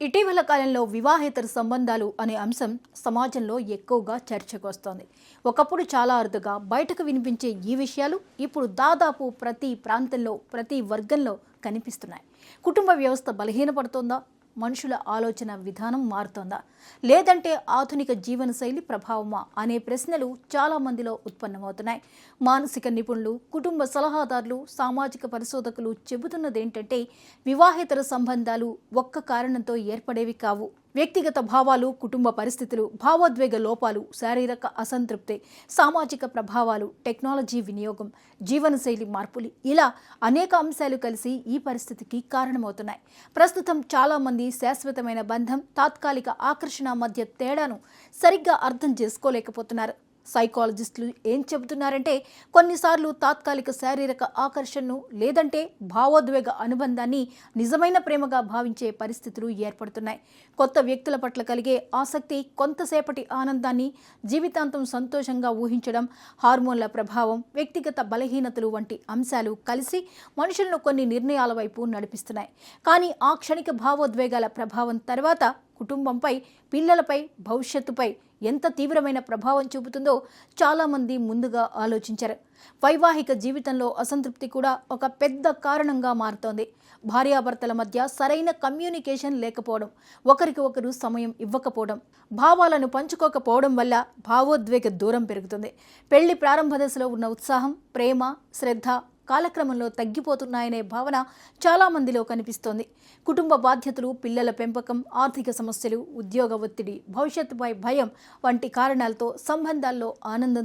ఇటీవల కాలంలో వివాహేతర సంబంధాలు అనే అంశం సమాజంలో ఎక్కువగా చర్చకు వస్తోంది. ఒకప్పుడు చాలా అరుదుగా బయటకు వినిపించే ఈ విషయాలు ఇప్పుడు దాదాపు ప్రతి ప్రాంతంలో, ప్రతి వర్గంలో కనిపిస్తున్నాయి. కుటుంబ వ్యవస్థ బలహీనపడుతోందా? మనుషుల ఆలోచన విధానం మారుతోందా? లేదంటే ఆధునిక జీవనశైలి ప్రభావమా అనే ప్రశ్నలు చాలా మందిలో ఉత్పన్నమవుతున్నాయి. మానసిక నిపుణులు, కుటుంబ సలహాదారులు, సామాజిక పరిశోధకులు చెబుతున్నదేంటంటే వివాహేతర సంబంధాలు ఒక్క కారణంతో ఏర్పడేవి కావు. వ్యక్తిగత భావాలు, కుటుంబ పరిస్థితులు, భావోద్వేగ లోపాలు, శారీరక అసంతృప్తి, సామాజిక ప్రభావాలు, టెక్నాలజీ వినియోగం, జీవనశైలి మార్పులు ఇలా అనేక అంశాలు కలిసి ఈ పరిస్థితికి కారణమవుతున్నాయి. ప్రస్తుతం చాలామంది శాశ్వతమైన బంధం, తాత్కాలిక ఆకర్షణ మధ్య తేడాను సరిగ్గా అర్థం చేసుకోలేకపోతున్నారు. సైకాలజిస్టులు ఏం చెబుతున్నారంటే కొన్నిసార్లు తాత్కాలిక శారీరక ఆకర్షణను లేదంటే భావోద్వేగ అనుబంధాన్ని నిజమైన ప్రేమగా భావించే పరిస్థితులు ఏర్పడుతున్నాయి. కొత్త వ్యక్తుల పట్ల కలిగే ఆసక్తి, కొంతసేపటి ఆనందాన్ని జీవితాంతం సంతోషంగా ఊహించడం, హార్మోన్ల ప్రభావం, వ్యక్తిగత బలహీనతలు వంటి అంశాలు కలిసి మనుషులను కొన్ని నిర్ణయాల వైపు నడిపిస్తున్నాయి. కానీ ఆ క్షణిక భావోద్వేగాల ప్రభావం తర్వాత కుటుంబంపై, పిల్లలపై, భవిష్యత్తుపై ఎంత తీవ్రమైన ప్రభావం చూపుతుందో చాలామంది ముందుగా ఆలోచించారు. వైవాహిక జీవితంలో అసంతృప్తి కూడా ఒక పెద్ద కారణంగా మారుతోంది. భార్యాభర్తల మధ్య సరైన కమ్యూనికేషన్ లేకపోవడం, ఒకరికి ఒకరు సమయం ఇవ్వకపోవడం, భావాలను పంచుకోకపోవడం వల్ల భావోద్వేగ దూరం పెరుగుతుంది. పెళ్లి ప్రారంభ దశలో ఉన్న ఉత్సాహం, ప్రేమ, శ్రద్ధ కాలక్రమంలో తగ్గిపోతున్నాయనే భావన చాలా మందిలో కనిపిస్తోంది. కుటుంబ బాధ్యతలు, పిల్లల పెంపకం, ఆర్థిక సమస్యలు, ఉద్యోగ ఒత్తిడి, భవిష్యత్తుపై భయం వంటి కారణాలతో సంబంధాల్లో ఆనందం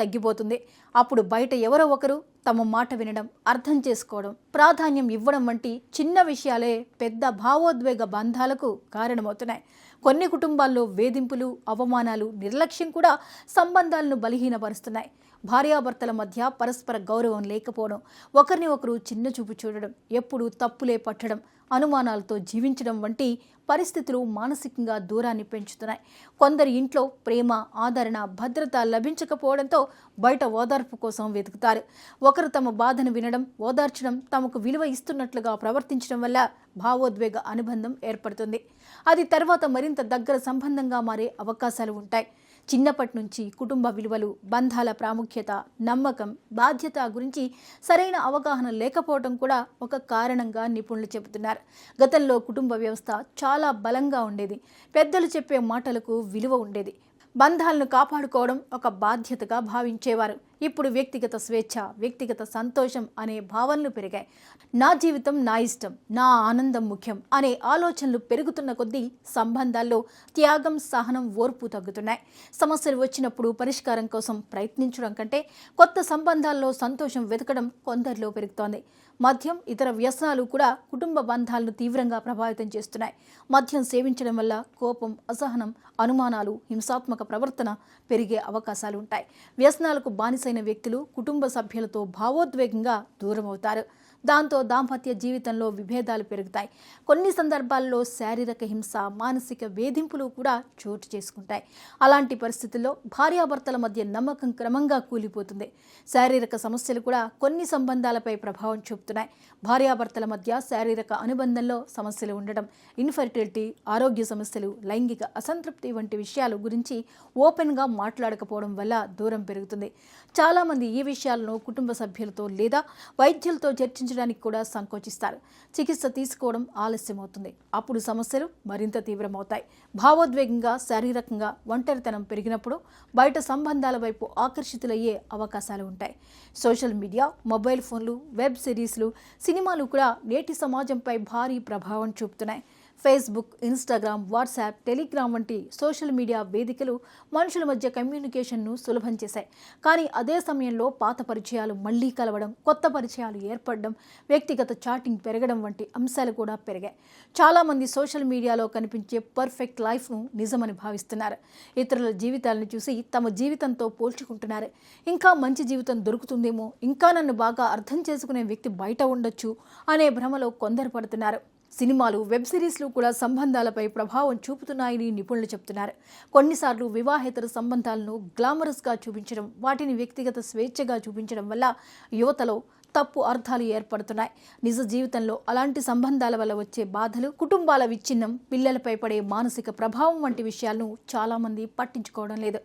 తగ్గిపోతుంది. అప్పుడు బయట ఎవరో ఒకరు తమ మాట వినడం, అర్థం చేసుకోవడం, ప్రాధాన్యం ఇవ్వడం వంటి చిన్న విషయాలే పెద్ద భావోద్వేగ బంధాలకు కారణమవుతున్నాయి. కొన్ని కుటుంబాల్లో వేధింపులు, అవమానాలు, నిర్లక్ష్యం కూడా సంబంధాలను బలహీనపరుస్తున్నాయి. భార్యాభర్తల మధ్య పరస్పర గౌరవం లేకపోవడం, ఒకరిని ఒకరు చిన్నచూపు చూడడం, ఎప్పుడూ తప్పులే పట్టడం, అనుమానాలతో జీవించడం వంటి పరిస్థితులు మానసికంగా దూరాన్ని పెంచుతున్నాయి. కొందరి ఇంట్లో ప్రేమ, ఆదరణ, భద్రత లభించకపోవడంతో బయట ఓదార్పు కోసం వెతుకుతారు. ఒకరు తమ బాధను వినడం, ఓదార్చడం, తమకు విలువ ఇస్తున్నట్లుగా ప్రవర్తించడం వల్ల భావోద్వేగ అనుబంధం ఏర్పడుతుంది. అది తర్వాత మరింత దగ్గర సంబంధంగా మారే అవకాశాలు ఉంటాయి. చిన్నప్పటి నుంచి కుటుంబ విలువలు, బంధాల ప్రాముఖ్యత, నమ్మకం, బాధ్యత గురించి సరైన అవగాహన లేకపోవడం కూడా ఒక కారణంగా నిపుణులు చెబుతున్నారు. గతంలో కుటుంబ వ్యవస్థ చాలా బలంగా ఉండేది. పెద్దలు చెప్పే మాటలకు విలువ ఉండేది. బంధాలను కాపాడుకోవడం ఒక బాధ్యతగా భావించేవారు. ఇప్పుడు వ్యక్తిగత స్వేచ్ఛ, వ్యక్తిగత సంతోషం అనే భావనలు పెరిగాయి. నా జీవితం నా ఇష్టం, నా ఆనందం ముఖ్యం అనే ఆలోచనలు పెరుగుతున్న కొద్దీ సంబంధాల్లో త్యాగం, సహనం, ఓర్పు తగ్గుతున్నాయి. సమస్యలు వచ్చినప్పుడు పరిష్కారం కోసం ప్రయత్నించడం కంటే కొత్త సంబంధాల్లో సంతోషం వెతకడం కొందరిలో పెరుగుతోంది. మద్యం, ఇతర వ్యసనాలు కూడా కుటుంబ బంధాలను తీవ్రంగా ప్రభావితం చేస్తున్నాయి. మద్యం సేవించడం వల్ల కోపం, అసహనం, అనుమానాలు, హింసాత్మక ప్రవర్తన పెరిగే అవకాశాలు ఉంటాయి. వ్యసనాలకు బానిసైన వ్యక్తులు కుటుంబ సభ్యులతో భావోద్వేగంగా దూరమవుతారు. దాంతో దాంపత్య జీవితంలో విభేదాలు పెరుగుతాయి. కొన్ని సందర్భాల్లో శారీరక హింస, మానసిక వేధింపులు కూడా చోటు చేసుకుంటాయి. అలాంటి పరిస్థితుల్లో భార్యాభర్తల మధ్య నమ్మకం క్రమంగా కూలిపోతుంది. శారీరక సమస్యలు కూడా కొన్ని సంబంధాలపై ప్రభావం చూపుతున్నాయి. భార్యాభర్తల మధ్య శారీరక అనుబంధంలో సమస్యలు ఉండడం, ఇన్ఫర్టిలిటీ, ఆరోగ్య సమస్యలు, లైంగిక అసంతృప్తి వంటి విషయాల గురించి ఓపెన్గా మాట్లాడకపోవడం వల్ల దూరం పెరుగుతుంది. చాలామంది ఈ విషయాలను కుటుంబ సభ్యులతో లేదా వైద్యులతో చర్చించడానికి కూడా సంకోచిస్తారు. చికిత్స తీసుకోవడం ఆలస్యమవుతుంది. అప్పుడు సమస్యలు మరింత తీవ్రమవుతాయి. భావోద్వేగంగా, శారీరకంగా ఒంటరితనం పెరిగినప్పుడు బయట సంబంధాల వైపు ఆకర్షితులయ్యే అవకాశాలు ఉంటాయి. సోషల్ మీడియా, మొబైల్ ఫోన్లు, వెబ్ సిరీస్లు, సినిమాలు కూడా నేటి సమాజంపై భారీ ప్రభావం చూపుతున్నాయి. ఫేస్బుక్, ఇన్స్టాగ్రామ్, వాట్సాప్, టెలిగ్రామ్ వంటి సోషల్ మీడియా వేదికలు మనుషుల మధ్య కమ్యూనికేషన్ను సులభం చేశాయి. కానీ అదే సమయంలో పాత పరిచయాలు మళ్లీ కలవడం, కొత్త పరిచయాలు ఏర్పడడం, వ్యక్తిగత చాటింగ్ పెరగడం వంటి అంశాలు కూడా పెరిగాయి. చాలామంది సోషల్ మీడియాలో కనిపించే పర్ఫెక్ట్ లైఫ్ను నిజమని భావిస్తున్నారు. ఇతరుల జీవితాలను చూసి తమ జీవితంతో పోల్చుకుంటున్నారు. ఇంకా మంచి జీవితం దొరుకుతుందేమో, ఇంకా నన్ను బాగా అర్థం చేసుకునే వ్యక్తి బయట ఉండొచ్చు అనే భ్రమలో కొందరు పడుతున్నారు. సినిమాలు, వెబ్ సిరీస్లు కూడా సంబంధాలపై ప్రభావం చూపుతున్నాయని నిపుణులు చెబుతున్నారు. కొన్నిసార్లు వివాహేతర సంబంధాలను గ్లామరస్గా చూపించడం, వాటిని వ్యక్తిగత స్వేచ్ఛగా చూపించడం వల్ల యువతలో తప్పు అర్థాలు ఏర్పడుతున్నాయి. నిజ జీవితంలో అలాంటి సంబంధాల వల్ల వచ్చే బాధలు, కుటుంబాల విచ్ఛిన్నం, పిల్లలపై పడే మానసిక ప్రభావం వంటి విషయాలను చాలామంది పట్టించుకోవడం లేదు.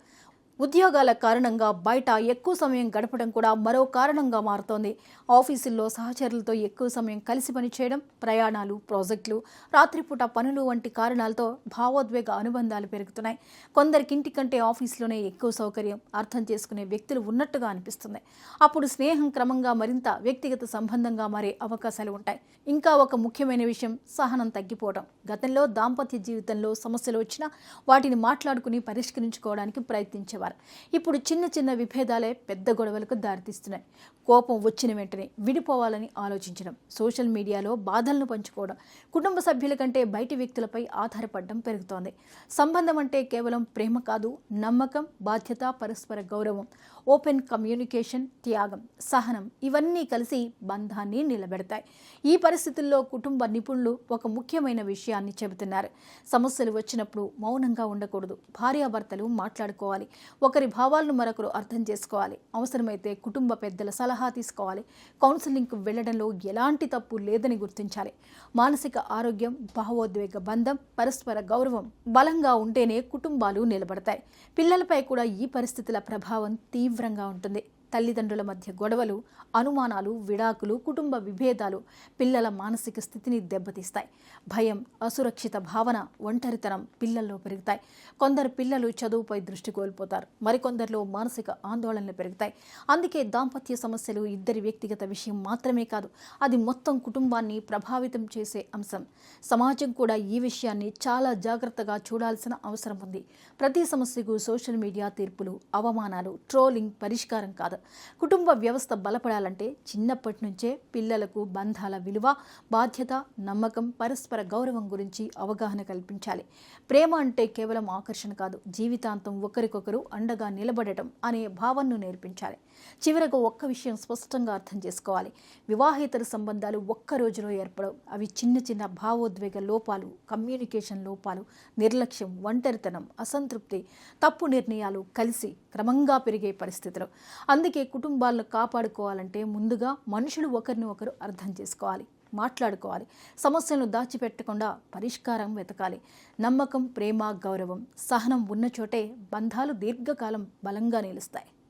ఉద్యోగాల కారణంగా బయట ఎక్కువ సమయం గడపడం కూడా మరో కారణంగా మారుతోంది. ఆఫీసుల్లో సహచరులతో ఎక్కువ సమయం కలిసి పనిచేయడం, ప్రయాణాలు, ప్రాజెక్టులు, రాత్రిపూట పనులు వంటి కారణాలతో భావోద్వేగ అనుబంధాలు పెరుగుతున్నాయి. కొందరికి ఇంటి కంటే ఆఫీసులోనే ఎక్కువ సౌకర్యం, అర్థం చేసుకునే వ్యక్తులు ఉన్నట్టుగా అనిపిస్తుంది. అప్పుడు స్నేహం క్రమంగా మరింత వ్యక్తిగత సంబంధంగా మారే అవకాశాలు ఉంటాయి. ఇంకా ఒక ముఖ్యమైన విషయం సహనం తగ్గిపోవడం. గతంలో దాంపత్య జీవితంలో సమస్యలు వచ్చినా వాటిని మాట్లాడుకుని పరిష్కరించుకోవడానికి ప్రయత్నించేవారు. ఇప్పుడు చిన్న చిన్న విభేదాలే పెద్ద గొడవలకు దారితీస్తున్నాయి. కోపం వచ్చిన వెంటనే విడిపోవాలని ఆలోచించడం, సోషల్ మీడియాలో బాధలను పంచుకోవడం, కుటుంబ సభ్యుల కంటే బయటి వ్యక్తులపై ఆధారపడడం పెరుగుతోంది. సంబంధం అంటే కేవలం ప్రేమ కాదు, నమ్మకం, బాధ్యత, పరస్పర గౌరవం, ఓపెన్ కమ్యూనికేషన్, త్యాగం, సహనం ఇవన్నీ కలిసి బంధాన్ని నిలబెడతాయి. ఈ పరిస్థితుల్లో కుటుంబ నిపుణులు ఒక ముఖ్యమైన విషయాన్ని చెబుతున్నారు. సమస్యలు వచ్చినప్పుడు మౌనంగా ఉండకూడదు. భార్యాభర్తలు మాట్లాడుకోవాలి. ఒకరి భావాలను మరొకరు అర్థం చేసుకోవాలి. అవసరమైతే కుటుంబ పెద్దల సలహా తీసుకోవాలి. కౌన్సిలింగ్కు వెళ్లడంలో ఎలాంటి తప్పు లేదని గుర్తించాలి. మానసిక ఆరోగ్యం, భావోద్వేగ బంధం, పరస్పర గౌరవం బలంగా ఉంటేనే కుటుంబాలు నిలబడతాయి. పిల్లలపై కూడా ఈ పరిస్థితుల ప్రభావం తీవ్రంగా ఉంటుంది. తల్లిదండ్రుల మధ్య గొడవలు, అనుమానాలు, విడాకులు, కుటుంబ విభేదాలు పిల్లల మానసిక స్థితిని దెబ్బతీస్తాయి. భయం, అసురక్షిత భావన, ఒంటరితనం పిల్లల్లో పెరుగుతాయి. కొందరు పిల్లలు చదువుపై దృష్టి కోల్పోతారు. మరికొందరిలో మానసిక ఆందోళనలు పెరుగుతాయి. అందుకే దాంపత్య సమస్యలు ఇద్దరి వ్యక్తిగత విషయం మాత్రమే కాదు, అది మొత్తం కుటుంబాన్ని ప్రభావితం చేసే అంశం. సమాజం కూడా ఈ విషయాన్ని చాలా జాగ్రత్తగా చూడాల్సిన అవసరం ఉంది. ప్రతి సమస్యకు సోషల్ మీడియా తీర్పులు, అవమానాలు, ట్రోలింగ్ పరిష్కారం కాదు. కుటుంబ వ్యవస్థ బలపడాలంటే చిన్నప్పటి నుంచే పిల్లలకు బంధాల విలువ, బాధ్యత, నమ్మకం, పరస్పర గౌరవం గురించి అవగాహన కల్పించాలి. ప్రేమ అంటే కేవలం ఆకర్షణ కాదు, జీవితాంతం ఒకరికొకరు అండగా నిలబడటం అనే భావనను నేర్పించాలి. చివరకు ఒక్క విషయం స్పష్టంగా అర్థం చేసుకోవాలి. వివాహేతర సంబంధాలు ఒక్క రోజులో ఏర్పడవు. అవి చిన్న చిన్న భావోద్వేగ లోపాలు, కమ్యూనికేషన్ లోపాలు, నిర్లక్ష్యం, ఒంటరితనం, అసంతృప్తి, తప్పు నిర్ణయాలు కలిసి క్రమంగా పెరిగే పరిస్థితులు. అందుకే కుటుంబాలను కాపాడుకోవాలంటే ముందుగా మనుషులు ఒకరిని ఒకరు అర్థం చేసుకోవాలి, మాట్లాడుకోవాలి. సమస్యలను దాచిపెట్టకుండా పరిష్కారం వెతకాలి. నమ్మకం, ప్రేమ, గౌరవం, సహనం ఉన్న చోటే బంధాలు దీర్ఘకాలం బలంగా నిలుస్తాయి.